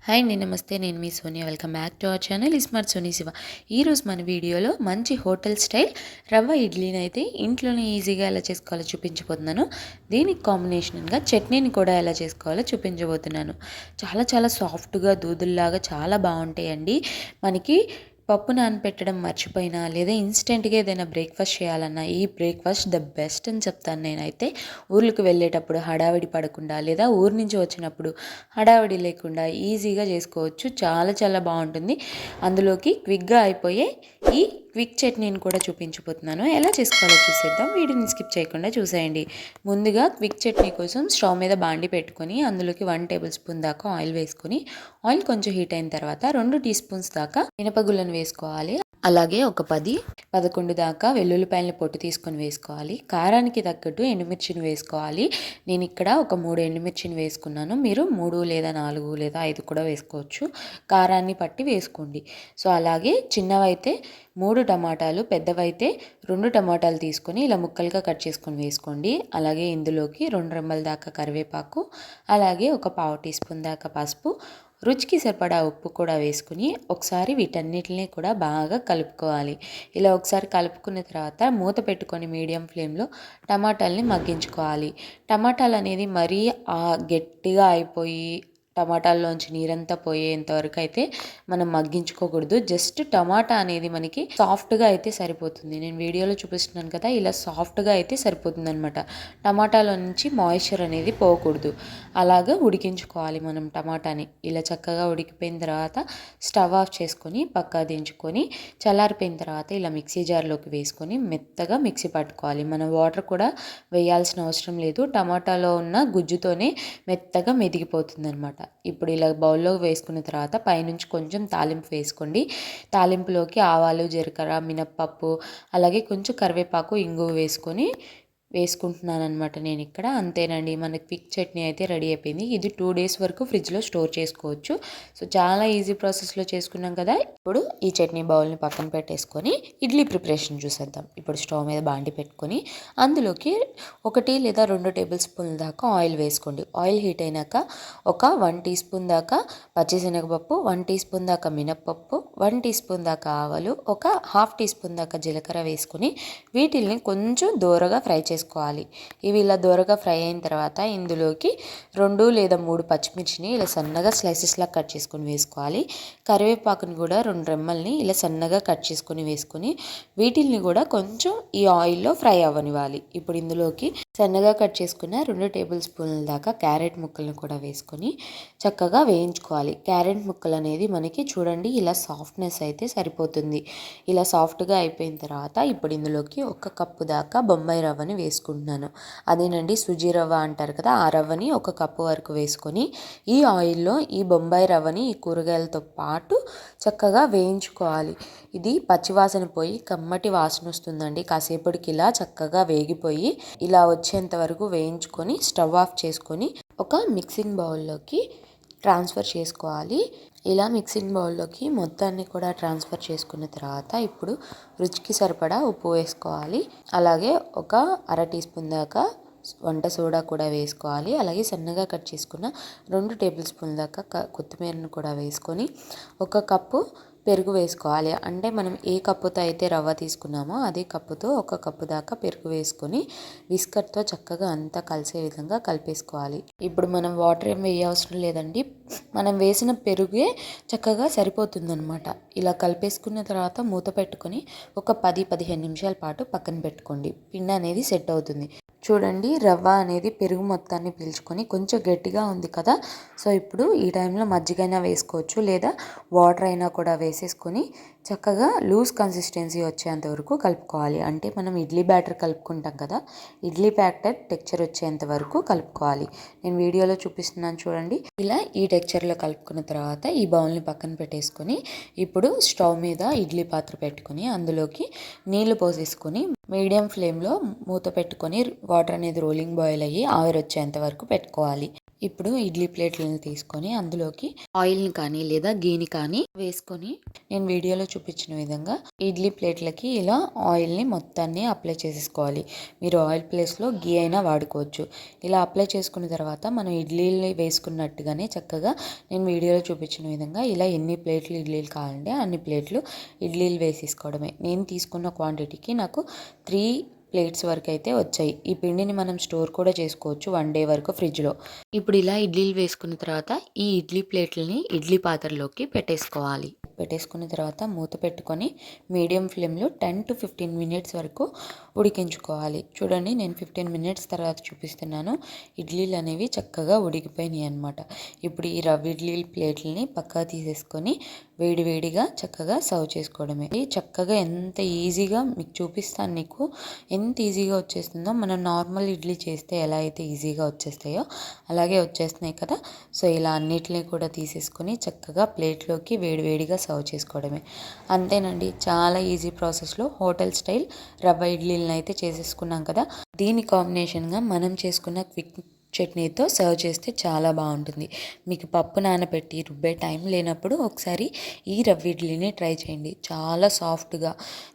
Hi అండి, నమస్తే. నేను మీ Sonia. Welcome back to our channel smart Sony Shiva. ఈరోజు మన వీడియోలో మంచి హోటల్ స్టైల్ రవ్వ ఇడ్లీని అయితే ఇంట్లోనే ఈజీగా ఎలా చేసుకోవాలో చూపించబోతున్నాను. దీనికి కాంబినేషన్గా చట్నీని కూడా ఎలా చేసుకోవాలో చూపించబోతున్నాను. చాలా చాలా సాఫ్ట్గా దూదుల్లాగా చాలా బాగుంటాయండి. మనకి పప్పు నానపెట్టడం మర్చిపోయినా లేదా ఇన్స్టెంట్గా ఏదైనా బ్రేక్ఫాస్ట్ చేయాలన్నా ఈ బ్రేక్ఫాస్ట్ ద బెస్ట్ అని చెప్తాను నేనైతే. ఊర్లకు వెళ్ళేటప్పుడు హడావిడి పడకుండా లేదా ఊరు నుంచి వచ్చినప్పుడు హడావిడి లేకుండా ఈజీగా చేసుకోవచ్చు. చాలా చాలా బాగుంటుంది. అందులోకి క్విక్గా అయిపోయే ఈ క్విక్ చట్నీని కూడా చూపించబోతున్నాను. ఎలా చేసుకోవాలో చూసేద్దాం. వీడియోని స్కిప్ చేయకుండా చూసేయండి. ముందుగా క్విక్ చట్నీ కోసం స్టవ్ మీద బాండి పెట్టుకొని అందులోకి 1 టేబుల్ స్పూన్ దాకా ఆయిల్ వేసుకొని ఆయిల్ కొంచెం హీట్ అయిన తర్వాత 2 టీ స్పూన్స్ దాకా మినపగుళ్ళను వేసుకోవాలి. అలాగే ఒక 10-11 దాకా వెల్లుల్లిపాయలను పొట్టు తీసుకొని వేసుకోవాలి. కారానికి తగ్గట్టు ఎండుమిర్చిని వేసుకోవాలి. నేను ఇక్కడ ఒక 3 ఎండుమిర్చిని వేసుకున్నాను. మీరు 3 లేదా 4 లేదా 5 కూడా వేసుకోవచ్చు. కారాన్ని పట్టి వేసుకోండి. సో అలాగే చిన్నవైతే 3 టమాటాలు, పెద్దవైతే 2 టమాటాలు తీసుకొని ఇలా ముక్కలుగా కట్ చేసుకొని వేసుకోండి. అలాగే ఇందులోకి 2 రెమ్మల దాకా కరివేపాకు, అలాగే ఒక 1/2 టీ స్పూన్ దాకా పసుపు, రుచికి సరిపడా ఉప్పు కూడా వేసుకుని ఒకసారి వీటన్నిటిని కూడా బాగా కలుపుకోవాలి. ఇలా ఒకసారి కలుపుకున్న తర్వాత మూత పెట్టుకొని మీడియం ఫ్లేమ్లో టమాటాలని మగ్గించుకోవాలి. టమాటాలు అనేది మరీ గట్టిగా అయిపోయి టమాటాల్లోంచి నీరంతా పోయేంత వరకు అయితే మనం మగ్గించుకోకూడదు. జస్ట్ టమాటా అనేది మనకి సాఫ్ట్గా అయితే సరిపోతుంది. నేను వీడియోలో చూపిస్తున్నాను కదా, ఇలా సాఫ్ట్గా అయితే సరిపోతుంది అనమాట. టమాటాలో నుంచి మాయిశ్చర్ అనేది పోకూడదు. అలాగా ఉడికించుకోవాలి మనం టమాటాని. ఇలా చక్కగా ఉడికిపోయిన తర్వాత స్టవ్ ఆఫ్ చేసుకొని పక్కా దించుకొని చల్లారిపోయిన తర్వాత ఇలా మిక్సీ జార్లోకి వేసుకొని మెత్తగా మిక్సీ పట్టుకోవాలి. మనం వాటర్ కూడా వేయాల్సిన అవసరం లేదు. టమాటాలో ఉన్న గుజ్జుతోనే మెత్తగా మెదిగిపోతుంది అనమాట. ఇప్పుడు ఇలా బౌల్లో వేసుకున్న తర్వాత పైనుంచి కొంచెం తాలింపు వేసుకోండి. తాలింపులోకి ఆవాలు, జీలకర్ర, మినప్పప్పు, అలాగే కొంచెం కరివేపాకు, ఇంగువ వేసుకుంటున్నాను అనమాట నేను ఇక్కడ. అంతేనండి, మన క్విక్ చట్నీ అయితే రెడీ అయిపోయింది. ఇది 2 డేస్ వరకు ఫ్రిడ్జ్లో స్టోర్ చేసుకోవచ్చు. సో చాలా ఈజీ ప్రాసెస్లో చేసుకున్నాం కదా. ఇప్పుడు ఈ చట్నీ బౌల్ని పక్కన పెట్టేసుకొని ఇడ్లీ ప్రిపరేషన్ చూసేద్దాం. ఇప్పుడు స్టవ్ మీద బాండి పెట్టుకొని అందులోకి 1 లేదా 2 టేబుల్ స్పూన్ల దాకా ఆయిల్ వేసుకోండి. ఆయిల్ హీట్ అయినాక ఒక 1 టీ స్పూన్ దాకా పచ్చిశనగపప్పు, 1 టీ స్పూన్ దాకా మినప్పప్పు, 1 టీ స్పూన్ దాకా ఆవాలు, ఒక 1/2 టీ స్పూన్ దాకా జీలకర్ర వేసుకొని వీటిల్ని కొంచెం దూరగా ఫ్రై చేసుకోవాలి. ఇవి ఇలా దూరగా ఫ్రై అయిన తర్వాత ఇందులోకి 2 లేదా 3 పచ్చిమిర్చిని ఇలా సన్నగా స్లైసెస్లా కట్ చేసుకొని వేసుకోవాలి. కరివేపాకుని కూడా 2 రెమ్మల్ని ఇలా సన్నగా కట్ చేసుకొని వేసుకొని వీటిల్ని కూడా కొంచెం ఈ ఆయిల్లో ఫ్రై అవ్వనివ్వాలి. ఇప్పుడు ఇందులోకి సన్నగా కట్ చేసుకున్న 2 టేబుల్ స్పూన్ల దాకా క్యారెట్ ముక్కలను కూడా వేసుకొని చక్కగా వేయించుకోవాలి. క్యారెట్ ముక్కలు అనేది మనకి చూడండి ఇలా సాఫ్ట్నెస్ అయితే సరిపోతుంది. ఇలా సాఫ్ట్గా అయిపోయిన తర్వాత ఇప్పుడు ఇందులోకి 1 కప్పు దాకా బొంబాయి రవ్వని వేసుకుంటున్నాను. అదేనండి, సుజీ రవ్వ అంటారు కదా, ఆ రవ్వని 1 కప్పు వరకు వేసుకొని ఈ ఆయిల్లో ఈ బొంబాయి రవ్వని ఈ కూరగాయలతో పాటు చక్కగా వేయించుకోవాలి. ఇది పచ్చివాసన పోయి కమ్మటి వాసన వస్తుందండి. కాసేపటికి ఇలా చక్కగా వేగిపోయి ఇలా వచ్చేంత వరకు వేయించుకొని స్టవ్ ఆఫ్ చేసుకొని ఒక మిక్సింగ్ బౌల్లోకి ట్రాన్స్ఫర్ చేసుకోవాలి. ఇలా మిక్సింగ్ బౌల్లోకి మొత్తాన్ని కూడా ట్రాన్స్ఫర్ చేసుకున్న తర్వాత ఇప్పుడు రుచికి సరిపడా ఉప్పు వేసుకోవాలి. అలాగే ఒక 1/2 టీ స్పూన్ దాకా వంట సోడా కూడా వేసుకోవాలి. అలాగే సన్నగా కట్ చేసుకున్న 2 టేబుల్ స్పూన్ల దాకా కొత్తిమీరను కూడా వేసుకొని 1 కప్పు పెరుగు వేసుకోవాలి. అంటే మనం ఏ కప్పుతో అయితే రవ్వ తీసుకున్నామో అదే కప్పుతో 1 కప్పు దాకా పెరుగు వేసుకొని విస్కర్తో చక్కగా అంతా కలిసే విధంగా కలిపేసుకోవాలి. ఇప్పుడు మనం వాటర్ ఏం వేయవసరం లేదండి. మనం వేసిన పెరుగే చక్కగా సరిపోతుందన్నమాట. ఇలా కలిపేసుకున్న తర్వాత మూత పెట్టుకొని ఒక 10-15 నిమిషాల పాటు పక్కన పెట్టుకోండి. పిండి అనేది సెట్ అవుతుంది. చూడండి, రవ్వ అనేది పెరుగు మొత్తాన్ని పీల్చుకొని కొంచెం గట్టిగా ఉంది కదా. సో ఇప్పుడు ఈ టైంలో మజ్జిగైనా వేసుకోవచ్చు లేదా వాటర్ అయినా కూడా వేసేసుకొని చక్కగా లూజ్ కన్సిస్టెన్సీ వచ్చేంత వరకు కలుపుకోవాలి. అంటే మనం ఇడ్లీ బ్యాటర్ కలుపుకుంటాం కదా, ఇడ్లీ బ్యాటర్ టెక్చర్ వచ్చేంత వరకు కలుపుకోవాలి. నేను వీడియోలో చూపిస్తున్నాను చూడండి. ఇలా ఈ టెక్చర్లో కలుపుకున్న తర్వాత ఈ బౌల్ని పక్కన పెట్టేసుకొని ఇప్పుడు స్టవ్ మీద ఇడ్లీ పాత్ర పెట్టుకొని అందులోకి నీళ్లు పోసేసుకొని మీడియం ఫ్లేమ్లో మూత పెట్టుకొని వాటర్ అనేది రోలింగ్ బాయిల్ అయ్యి ఆవిరి వచ్చేంత వరకు పెట్టుకోవాలి. ఇప్పుడు ఇడ్లీ ప్లేట్లను తీసుకొని అందులోకి ఆయిల్ని కానీ లేదా గీని కానీ వేసుకొని నేను వీడియోలో చూపించిన విధంగా ఇడ్లీ ప్లేట్లకి ఇలా ఆయిల్ని మొత్తాన్ని అప్లై చేసేసుకోవాలి. మీరు ఆయిల్ ప్లేస్లో గీ అయినా వాడుకోవచ్చు. ఇలా అప్లై చేసుకున్న తర్వాత మనం ఇడ్లీలు వేసుకున్నట్టుగానే చక్కగా నేను వీడియోలో చూపించిన విధంగా ఇలా ఎన్ని ప్లేట్లు ఇడ్లీలు కావాలంటే అన్ని ప్లేట్లు ఇడ్లీలు వేసేసుకోవడమే. నేను తీసుకున్న క్వాంటిటీకి నాకు 3 ప్లేట్స్ వరకు అయితే వచ్చాయి. ఈ పిండిని మనం స్టోర్ కూడా చేసుకోవచ్చు 1 డే వరకు ఫ్రిడ్జ్లో. ఇప్పుడు ఇలా ఇడ్లీలు వేసుకున్న తర్వాత ఈ ఇడ్లీ ప్లేట్లని ఇడ్లీ పాత్రలోకి పెట్టేసుకున్న తర్వాత మూత పెట్టుకొని మీడియం ఫ్లేమ్లో 10 to 15 మినిట్స్ వరకు ఉడికించుకోవాలి. చూడండి, నేను 15 మినిట్స్ తర్వాత చూపిస్తున్నాను. ఇడ్లీలు అనేవి చక్కగా ఉడికిపోయినాయి అనమాట. ఇప్పుడు ఈ రవ్వ ఇడ్లీ ప్లేట్లని పక్కా తీసేసుకొని వేడివేడిగా చక్కగా సర్వ్ చేసుకోవడమే. చక్కగా ఎంత ఈజీగా మీకు చూపిస్తాను, నీకు ఎంత ఈజీగా వచ్చేస్తుందో. మనం నార్మల్ ఇడ్లీ చేస్తే ఎలా అయితే ఈజీగా వచ్చేస్తాయో అలాగే వచ్చేస్తున్నాయి కదా. సో ఇలా అన్నిటిని కూడా తీసేసుకొని చక్కగా ప్లేట్లోకి వేడివేడిగా సర్వ్ చేసుకోవడమే. అంతేనండి, చాలా ఈజీ ప్రాసెస్లో హోటల్ స్టైల్ రవ్వ ఇడ్లీలను అయితే చేసేసుకున్నాం కదా. దీని కాంబినేషన్గా మనం చేసుకున్న క్విక్ చట్నీతో సర్వ్ చేస్తే చాలా బాగుంటుంది. మీకు పప్పు నానబెట్టి రుబ్బే టైం లేనప్పుడు ఒకసారి ఈ రవ్వ ఇడ్లీని ట్రై చేయండి. చాలా సాఫ్ట్గా,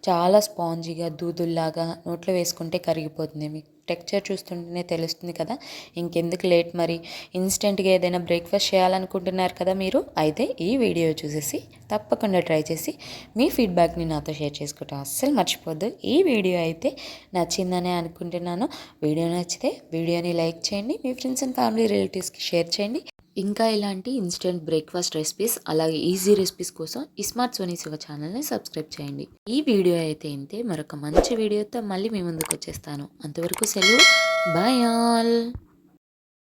చాలా స్పాంజీగా, దూదుల్లాగా నోట్లో వేసుకుంటే కరిగిపోతుంది. మీకు టెక్స్చర్ చూస్తుంటేనే తెలుస్తుంది కదా. ఇంకెందుకు లేట్, మరి ఇన్స్టెంట్గా ఏదైనా బ్రేక్ఫాస్ట్ చేయాలనుకుంటున్నారు కదా మీరు, అయితే ఈ వీడియో చూసేసి తప్పకుండా ట్రై చేసి మీ ఫీడ్బ్యాక్ని నాతో షేర్ చేసుకుంటాం అస్సలు మర్చిపోద్దు. ఈ వీడియో అయితే నచ్చిందనే అనుకుంటున్నాను. వీడియో నచ్చితే వీడియోని లైక్ చేయండి, మీ ఫ్రెండ్స్ అండ్ ఫ్యామిలీ రిలేటివ్స్కి షేర్ చేయండి. ఇంకా ఇలాంటి ఇన్స్టెంట్ బ్రేక్ఫాస్ట్ రెసిపీస్ అలాగే ఈజీ రెసిపీస్ కోసం స్మార్ట్ సోనీ శివ ఛానల్ని సబ్స్క్రైబ్ చేయండి. ఈ వీడియో అయితే ఇంతే. మరొక మంచి వీడియోతో మళ్ళీ మీ ముందుకు వచ్చేస్తాను. అంతవరకు సెలవు. Bye all.